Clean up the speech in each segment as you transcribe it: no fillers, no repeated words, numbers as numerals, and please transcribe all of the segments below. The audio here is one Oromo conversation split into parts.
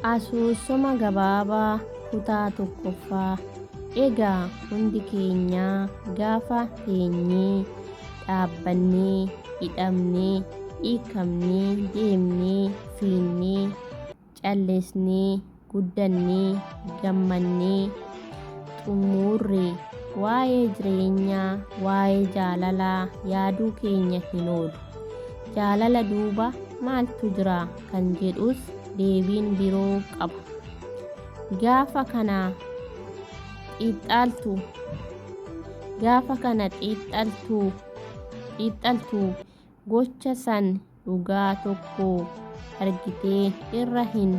Asoosama gabaabaa kutaa tokkoffaa. Egaa hundi keenya gaafa teenyee, dhaabbannee, hidhamnee, hiikamnee, deemnee, fiinnee, calleesnee, guddannee, gammannee, xumurree waa'ee jireenyaa, waa'ee jaalalaa yaaduu keenya hin oolu. Jaalala duuba maaltu jira kan jedhus deebiin biroo qaba. Gaafa kana xiixxaltuu gocha san dhugaa tokko argitee irra hin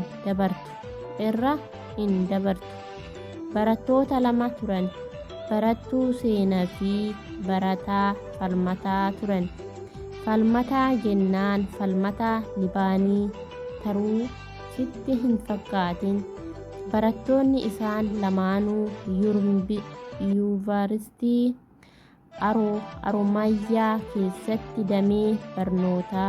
dabartu. Barattoota lama turan. Barattuu seenaa fi barataa falmataa turan. Falmataa jennaan falmataa libaanii taruu sitti hin fakkaatin. Barattoonni isaan lamaanuu yuunivarsiitii Haromaayaa keessatti damee barnoota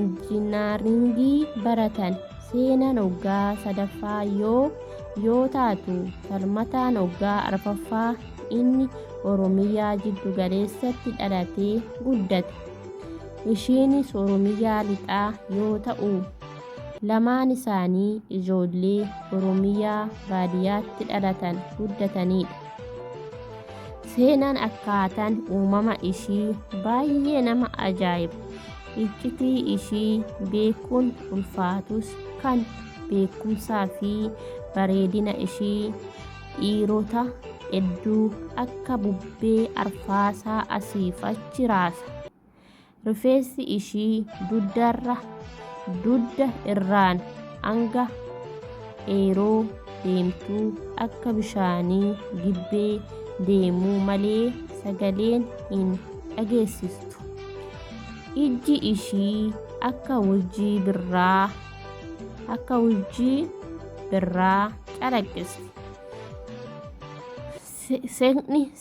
injinaringii baratan. Seenaan waggaa sadaffaa yoo taatu falmataan waggaa arfaffaa. Inni Oromiyaa jiddu galeessatti dhalatee guddate. Ishiinis Oromiyaa lixaa yoo ta'u, lamaan isaanii ijoollee Oromiyaa baadiyyaatti dhalatan guddatanidha. Seenaan akkaataan uumama ishii baay'ee nama ajaa'iba. Iccitii ishii beekuun ulfaatus kan beekumsaa fi bareedina ishii dhiirota hedduu akka bubbee arfaasaa asiif achi raasa. Rifeensi ishii dugda irraan hanga yeroo deemtuu akka bishaanii gibbee deemuu malee sagaleen hin dhageessistu. Ijji ishii akka urjii birraa calaqqisti.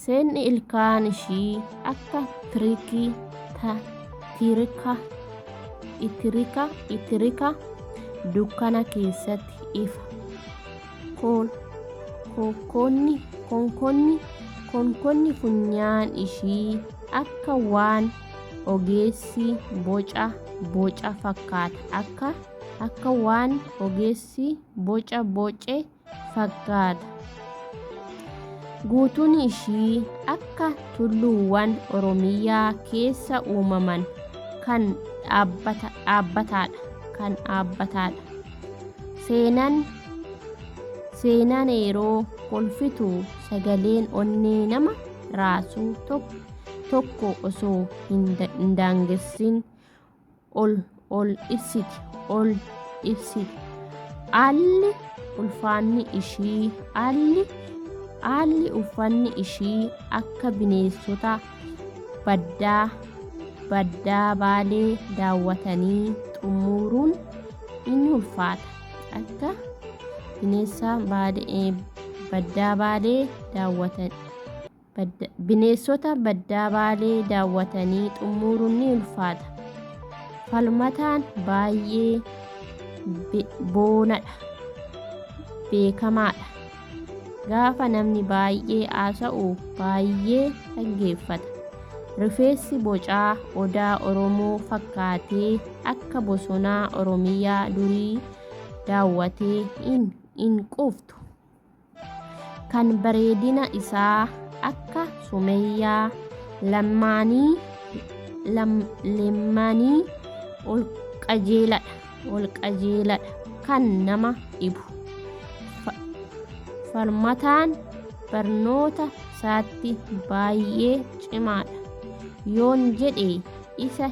Seenni ilkaan ishii akka itirika dukkana keessatti ifa. Konkonni funyaan ishii akka waan ogeessi boca fakkaata. Akka waan ogeessi boce fakkaata. Guutuun ishii akka tulluuwwan Oromiyaa keessa uumaman kan dhaabbataadha. Seenaan yeroo kolfitu sagaleen onnee nama raasuu tokko osoo hin daangessin ol ibsiti. Haalli uffanni ishii akka bineensota baddaa baalee daawwatanii xumuruun inni ulfaata. Akka bineensota baddaa baalee daawwatanii xumuruun ni ulfaata. Falmataan baay'ee boonadha, beekamaadha. Gaafa namni baay'ee haasa'u baay'ee dhaggeeffata. Rifeensi bocaa odaa Oromoo fakkaatee akka bosonaa Oromiyaa durii daawwatee hin quuftu. Kan bareedina isaa akka Sumayyaa lamaanii ol qajeeladha kan nama dhibu. Falmataan barnoota isaatti baay'ee cimaadha. Yoon jedhe isa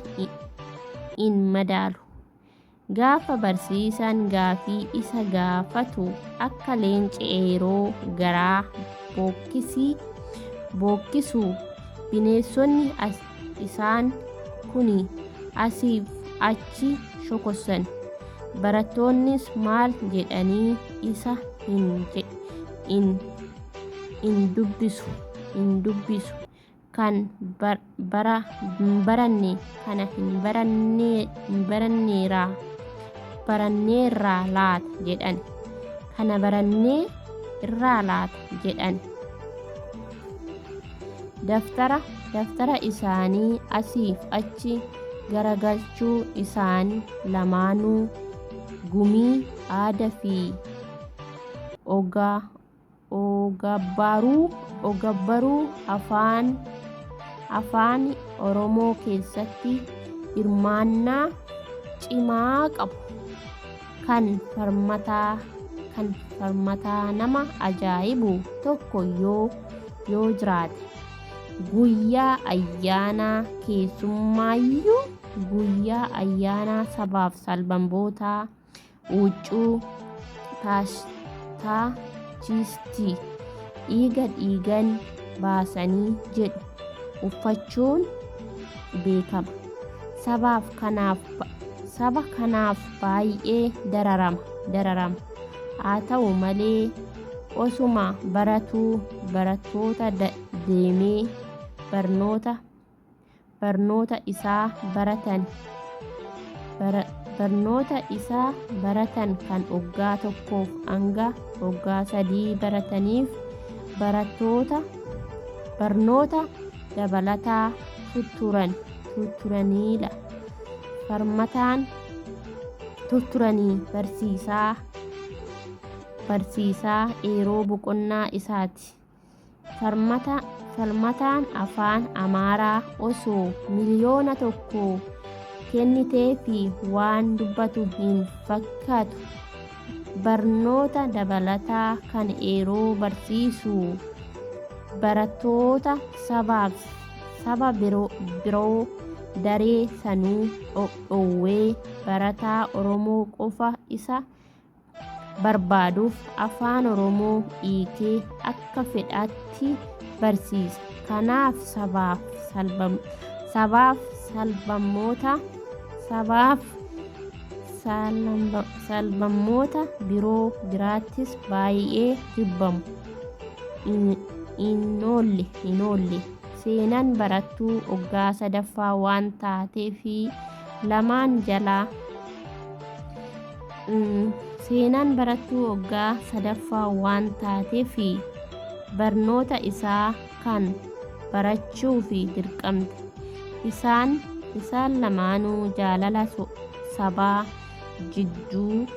hin madaalu. Gaafa barsiisaan gaafii isa gaafatu akka leenci yeroo garaa bookkisu. Bineensonni isaan kuni asiif achi shokosan. Barattoonnis maal jedhanii isa hin dubbisu. Kan baranne kana hin baranneeraa barannee irraa laata jedhan. Kana barannee irraa laata jedhan. Daftara isaanii asiif achi garagalchuu isaan lamaanuu gumii aadaa fi ogabbaruu afaan Oromoo keessatti hirmaannaa cimaa qabu. Kan falmataa nama ajaa'ibu tokko yoo jiraate guyyaa ayyaanaa, keessumaayyuu guyyaa ayyaanaa sabaaf sablammootaa huccuu taasistii dhiigan baasanii jedhu uffachuun beekama. Saba kanaaf baay'ee dararama. Haa ta'u malee osuma barattoota deemee barnoota isaa baratan kan waggaa tokkoof hanga waggaa 3 barataniif barnoota dabalataa tutturaniidha. Tutturanii barsiisaa yeroo boqonnaa isaati. Falmataan afaan Amaaraa osoo miliyoona tokko kennitee fi waan dubbatu hin fakkaatu. Barnoota dabalataa kan yeroo barsiisu barattoota saba biroo daree sanuu dhoowwee barataa Oromoo qofa isa barbaaduuf afaan Oromoo hiikee akka fedhaatti barsiisa. Kanaaf sabaaf sablammoota biroo biraattis baay'ee jibbamu. Hin oolle seenaan barattuu waggaa 3ffaa waan taateefi lamaan jalaa barnoota isaa kan barachuuf dirqamte. Isaan lamaanuu jaalala sabaa jidduu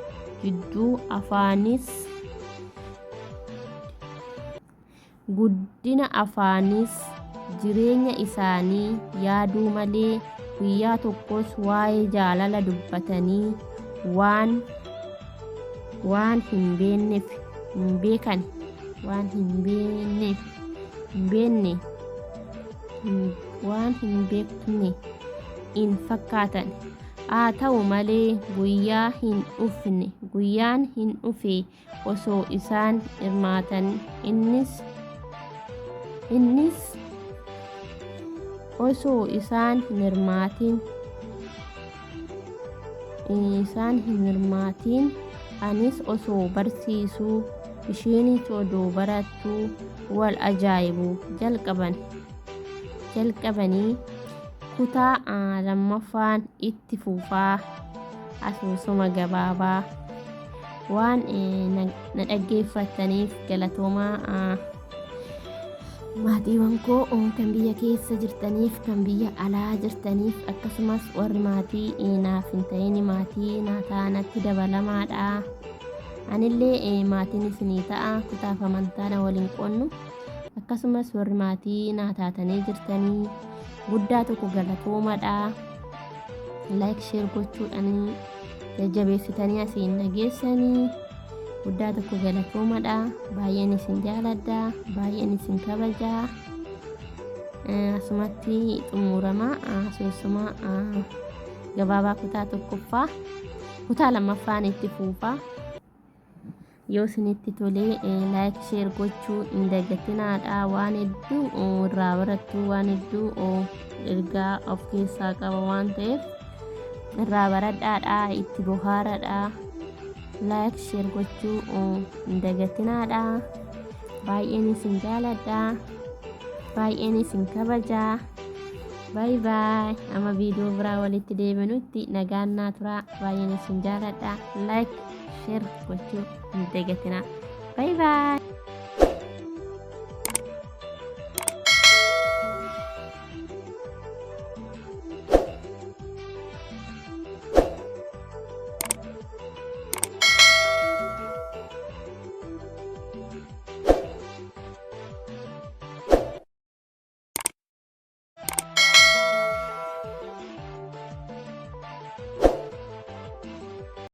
guddina afaanis jireenya isaanii yaaduu malee guyyaa tokkos waa'ee jaalala dubbatanii waan hin beekne hin fakkaatan. Haa ta'u malee guyyaan hin dhufe osoo isaan hirmaatan innis osoo isaan hin hirmaatiin anis osoo barsiisuu isheenis odoo barattuu wal ajaa'ibuu jalqabanii kutaa 2ffaan itti fufaa. Asoosama gabaabaa waan na dhaggeeffataniif galatoomaa. Maatiiwwan koo kan biyya keessa jirtaniif kan biyya alaa jirtaniif akkasumas warri maatii naaf hin ta'in maatii naa ta'anatti dabalamaadha. Anillee maatiin isinii ta'a. Kutaaf amantaadha waliin qonnu. Akkasumas warri maatii naa taatanii jirtanii guddaa tokko galatoomaadha. Like share gochuudhaan jajjabeessitanii asiin nageessanii guddaa tokko galatoomaadha. Baay'een isin jaaladha, baay'een isin kabajaa. Asumatti xumurama. Asoosama gabaabaa kutaa 1ffaa kutaa 2ffaan itti fufaa. Yoo isinitti tolee like share gochuu hin dagatinaadha. Waan hedduu irraa barattu, waan hedduu ergaa of keessaa qaba waan ta'eef irraa baradhaadha, itti bohaaradha. Like share gochuu hin dagatinaadha. Baay'een isin jaaladha, baay'een isin kabajaa. باي باي. أما فيديو برا ولتي ديبنوتي نغانا ترى باين سنجالة لايك شير وشو انتقتنا. باي باي.